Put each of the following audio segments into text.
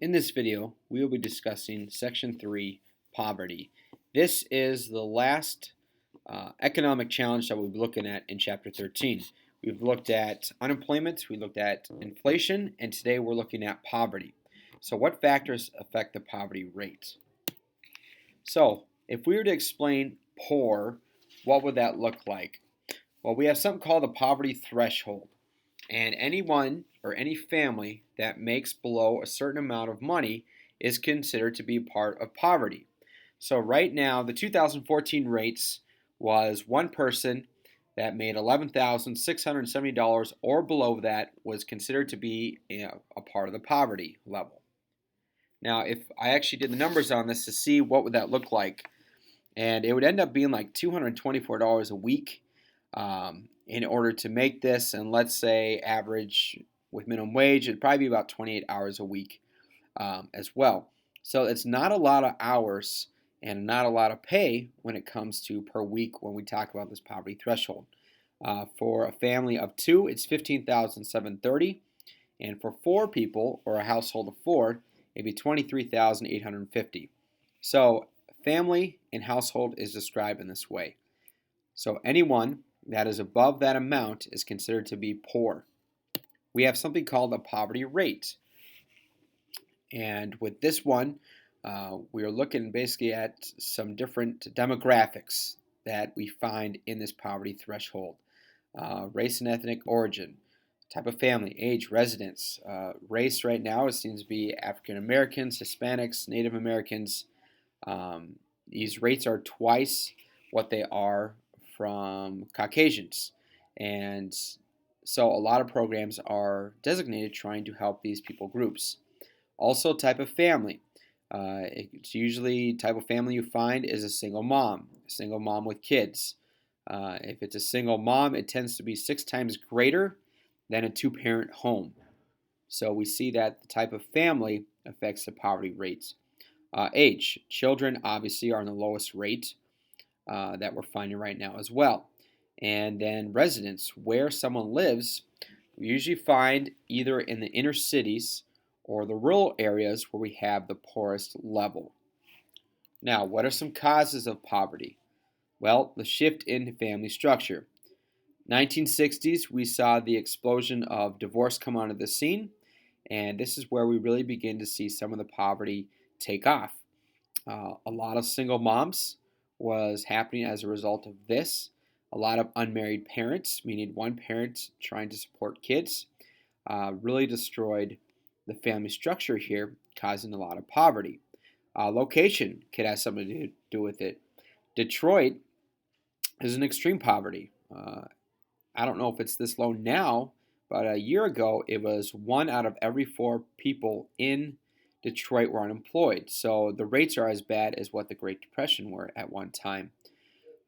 In this video, we will be discussing Section 3, Poverty. This is the last economic challenge that we'll be looking at in Chapter 13. We've looked at unemployment, we looked at inflation, and today we're looking at poverty. So what factors affect the poverty rate? So if we were to explain poor, what would that look like? Well, we have something called the poverty threshold. And anyone or any family that makes below a certain amount of money is considered to be part of poverty. So right now, the 2014 rates was one person that made $11,670 or below that was considered to be a part of the poverty level. Now, if I actually did the numbers on this to see what would that look like, and it would end up being like $224 a week in order to make this, and let's say average with minimum wage, it'd probably be about 28 hours a week as well. So it's not a lot of hours and not a lot of pay when it comes to per week when we talk about this poverty threshold. For a family of two, it's $15,730, and for four people or a household of four, it'd be $23,850. So family and household is described in this way. So anyone that is above that amount is considered to be poor. We have something called a poverty rate. And with this one, we are looking basically at some different demographics that we find in this poverty threshold. Race and ethnic origin, type of family, age, residence. Race right now, it seems to be African Americans, Hispanics, Native Americans. These rates are twice what they are from Caucasians. And so a lot of programs are designated trying to help these people groups. Also, type of family. It's usually type of family you find is a single mom with kids. If it's a single mom, it tends to be 6 times greater than a two-parent home. So we see that the type of family affects the poverty rates. Age. Children obviously are on the lowest rate that we're finding right now as well. And then residence, where someone lives, we usually find either in the inner cities or the rural areas where we have the poorest level. Now, what are some causes of poverty? Well, the shift in family structure. 1960s, we saw the explosion of divorce come onto the scene, and this is where we really begin to see some of the poverty take off. A lot of single moms was happening as a result of this. A lot of unmarried parents, meaning one parent trying to support kids, really destroyed the family structure here, causing a lot of poverty. Location could have something to do with it. Detroit is an extreme poverty. I don't know if it's this low now, but a year ago it was 1 out of every 4 people in Detroit were unemployed. So the rates are as bad as what the Great Depression were at one time.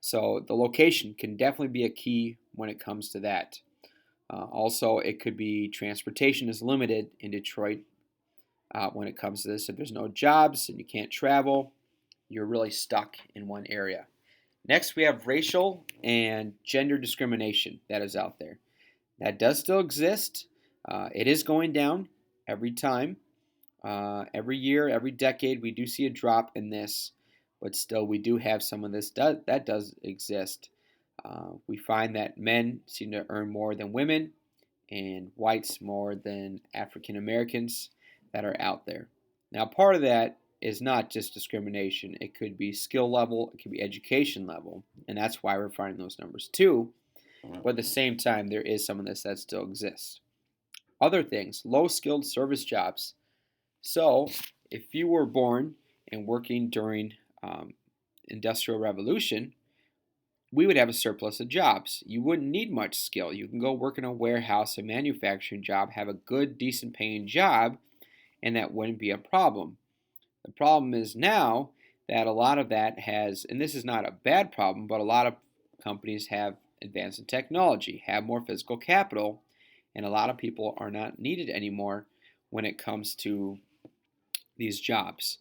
So the location can definitely be a key when it comes to that. Also, it could be transportation is limited in Detroit when it comes to this. If there's no jobs and you can't travel, you're really stuck in one area. Next, we have racial and gender discrimination that is out there. That does still exist. It is going down every time. Every year, every decade, we do see a drop in this, but still we do have some of this that does exist. We find that men seem to earn more than women and whites more than African Americans that are out there. Now, part of that is not just discrimination. It could be skill level, it could be education level, and that's why we're finding those numbers too. But at the same time, there is some of this that still exists. Other things, low skilled service jobs. So, if you were born and working during Industrial Revolution, we would have a surplus of jobs. You wouldn't need much skill. You can go work in a warehouse, a manufacturing job, have a good, decent paying job, and that wouldn't be a problem. The problem is now that a lot of that has, and this is not a bad problem, but a lot of companies have advanced in technology, have more physical capital, and a lot of people are not needed anymore when it comes to these jobs.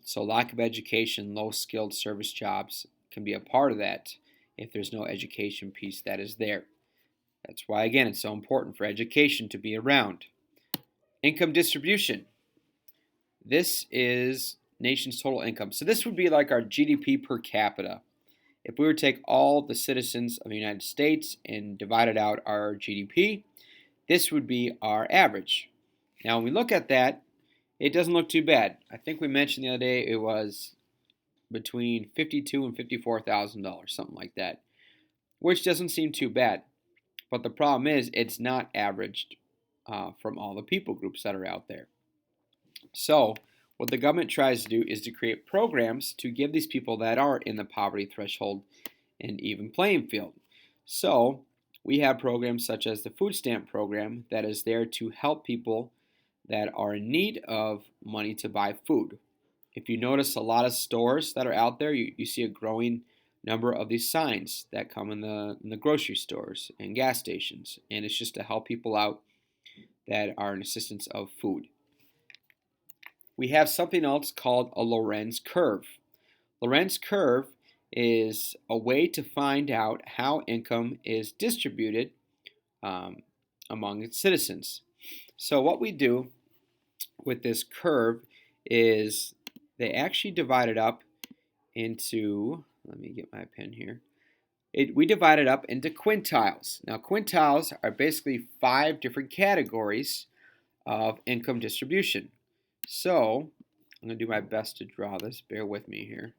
So lack of education, low skilled service jobs can be a part of that if there's no education piece that is there. That's why, again, it's so important for education to be around. Income distribution. this is nation's total income. So this would be like our GDP per capita. If we were to take all the citizens of the United States and divided out our GDP, this would be our average. Now, when we look at that, it doesn't look too bad. I think we mentioned the other day it was between $52,000 and $54,000, something like that, which doesn't seem too bad. But the problem is it's not averaged from all the people groups that are out there. So what the government tries to do is to create programs to give these people that are in the poverty threshold an even playing field. So we have programs such as the food stamp program that is there to help people that are in need of money to buy food. If you notice a lot of stores that are out there, you see a growing number of these signs that come in the grocery stores and gas stations. And it's just to help people out that are in assistance of food. We have something else called a Lorenz curve. Lorenz curve is a way to find out how income is distributed among its citizens. So what we do with this curve is they actually divide it up into, let me get my pen here. We divide it up into quintiles. Now quintiles are basically 5 different categories of income distribution. So I'm going to do my best to draw this. Bear with me here.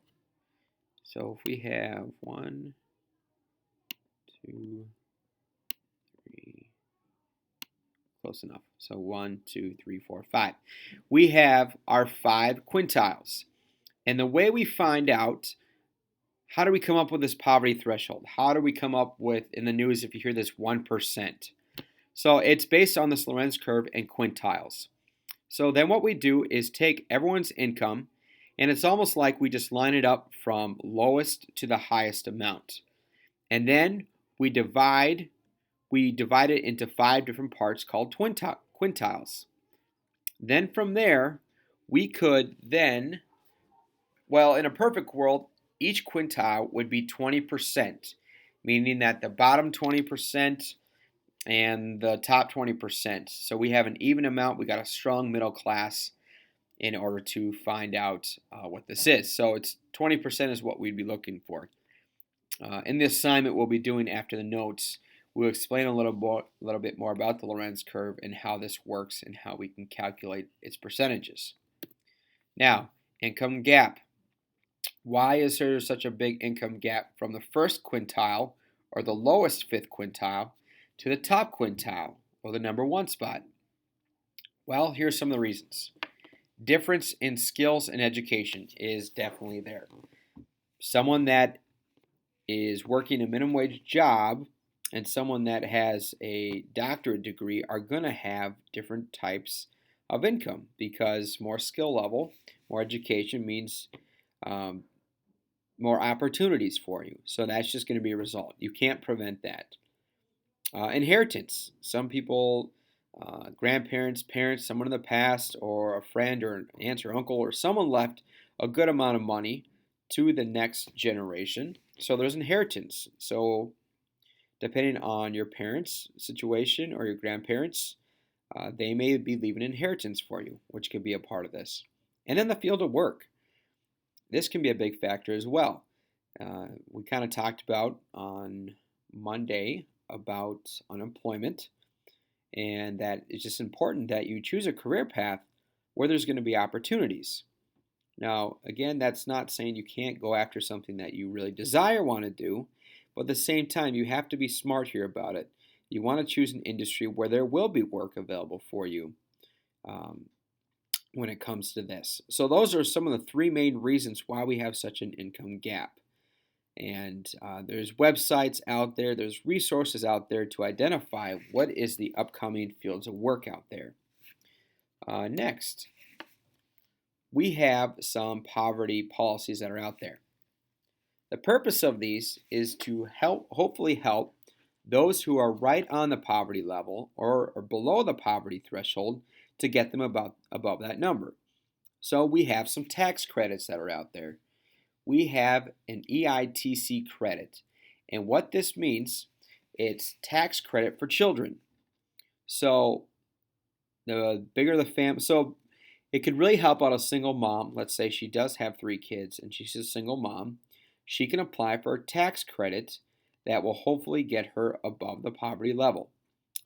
So if we have 1, 2, 3, close enough. So 1, 2, 3, 4, 5. We have our 5 quintiles. And the way we find out, how do we come up with this poverty threshold? How do we come up with, in the news, if you hear this 1%? So it's based on this Lorenz curve and quintiles. So then what we do is take everyone's income, and it's almost like we just line it up from lowest to the highest amount. And then we divide it into 5 different parts called quintiles. Then from there, we could then, well, in a perfect world, each quintile would be 20%, meaning that the bottom 20% and the top 20%. So we have an even amount. We got a strong middle class in order to find out what this is. So it's 20% is what we'd be looking for. In the assignment we'll be doing after the notes, we'll explain a little bit more about the Lorenz curve and how this works and how we can calculate its percentages. Now, income gap. Why is there such a big income gap from the first quintile, or the lowest 5th quintile, to the top quintile, or the number 1 spot? Well, here's some of the reasons. Difference in skills and education is definitely there. Someone that is working a minimum wage job and someone that has a doctorate degree are going to have different types of income, because more skill level, more education means more opportunities for you. So that's just going to be a result. You can't prevent that. Inheritance. Some people, grandparents, parents, someone in the past, or a friend or an aunt or uncle or someone left a good amount of money to the next generation. So there's inheritance. So depending on your parents' situation or your grandparents, they may be leaving inheritance for you, which could be a part of this. And then the field of work. This can be a big factor as well. We kind of talked about on Monday about unemployment, and that it's just important that you choose a career path where there's going to be opportunities. Now, again, that's not saying you can't go after something that you really desire, want to do, but at the same time, you have to be smart here about it. You want to choose an industry where there will be work available for you when it comes to this. So those are some of the 3 main reasons why we have such an income gap. And there's websites out there, there's resources out there to identify what is the upcoming fields of work out there. Next, we have some poverty policies that are out there. The purpose of these is to hopefully help those who are right on the poverty level or below the poverty threshold to get them above that number. So we have some tax credits that are out there. We have an EITC credit. And what this means, it's tax credit for children. So the bigger the family, so It could really help out a single mom. Let's say she does have 3 kids and she's a single mom. She can apply for a tax credit that will hopefully get her above the poverty level.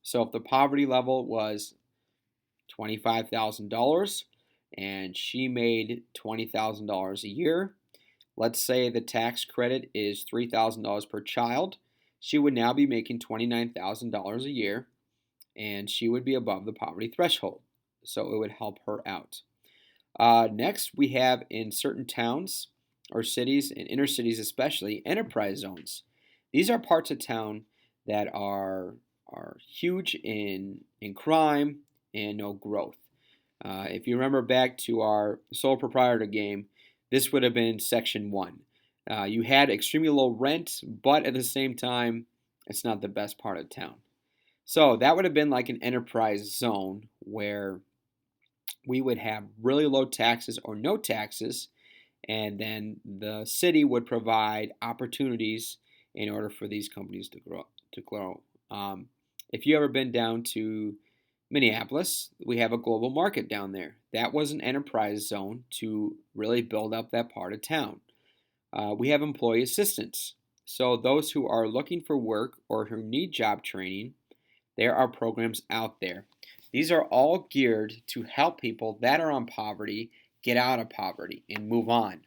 So if the poverty level was $25,000 and she made $20,000 a year, let's say the tax credit is $3,000 per child, she would now be making $29,000 a year and she would be above the poverty threshold. So it would help her out. Next, we have in certain towns or cities, and inner cities especially, enterprise zones. These are parts of town that are huge in crime and no growth. If you remember back to our sole proprietor game, this would have been section 1. You had extremely low rent, but at the same time, it's not the best part of town. So that would have been like an enterprise zone where we would have really low taxes or no taxes, and then the city would provide opportunities in order for these companies to grow. If you ever been down to Minneapolis, we have a global market down there. That was an enterprise zone to really build up that part of town. We have employee assistance. So those who are looking for work or who need job training, there are programs out there. These are all geared to help people that are on poverty get out of poverty and move on.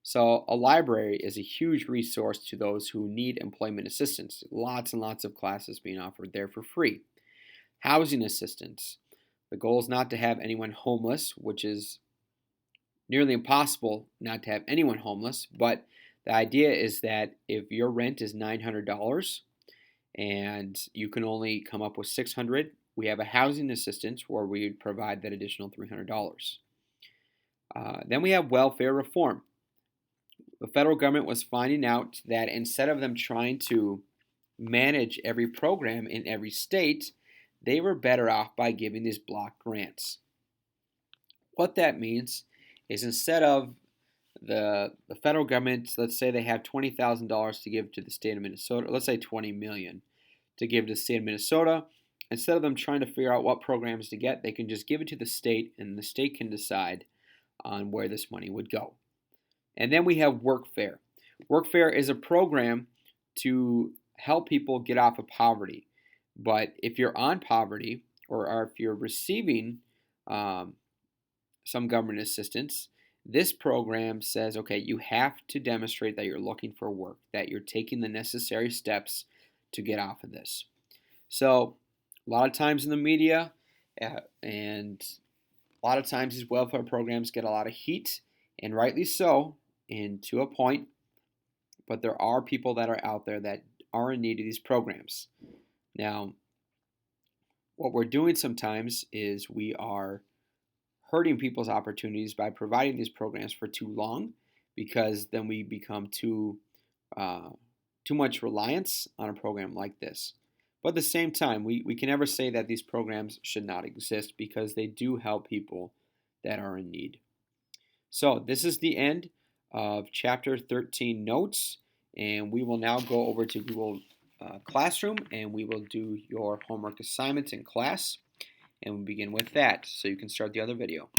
So a library is a huge resource to those who need employment assistance. Lots and lots of classes being offered there for free. Housing assistance. The goal is not to have anyone homeless, which is nearly impossible not to have anyone homeless, but the idea is that if your rent is $900 and you can only come up with $600, we have a housing assistance where we would provide that additional $300. Then we have welfare reform. The federal government was finding out that instead of them trying to manage every program in every state, they were better off by giving these block grants. What that means is instead of the federal government, let's say they have $20,000 to give to the state of Minnesota, let's say $20 million to give to the state of Minnesota, instead of them trying to figure out what programs to get, they can just give it to the state and the state can decide on where this money would go. And then we have Workfare. Workfare is a program to help people get off of poverty. But if you're on poverty or if you're receiving some government assistance, this program says, okay, you have to demonstrate that you're looking for work, that you're taking the necessary steps to get off of this. So a lot of times in the media and a lot of times these welfare programs get a lot of heat, and rightly so, and to a point, but there are people that are out there that are in need of these programs. Now, what we're doing sometimes is we are hurting people's opportunities by providing these programs for too long, because then we become too much reliance on a program like this. But at the same time, we can never say that these programs should not exist, because they do help people that are in need. So this is the end of Chapter 13 notes, and we will now go over to Google Classroom, and we will do your homework assignments in class, and we'll begin with that, so you can start the other video.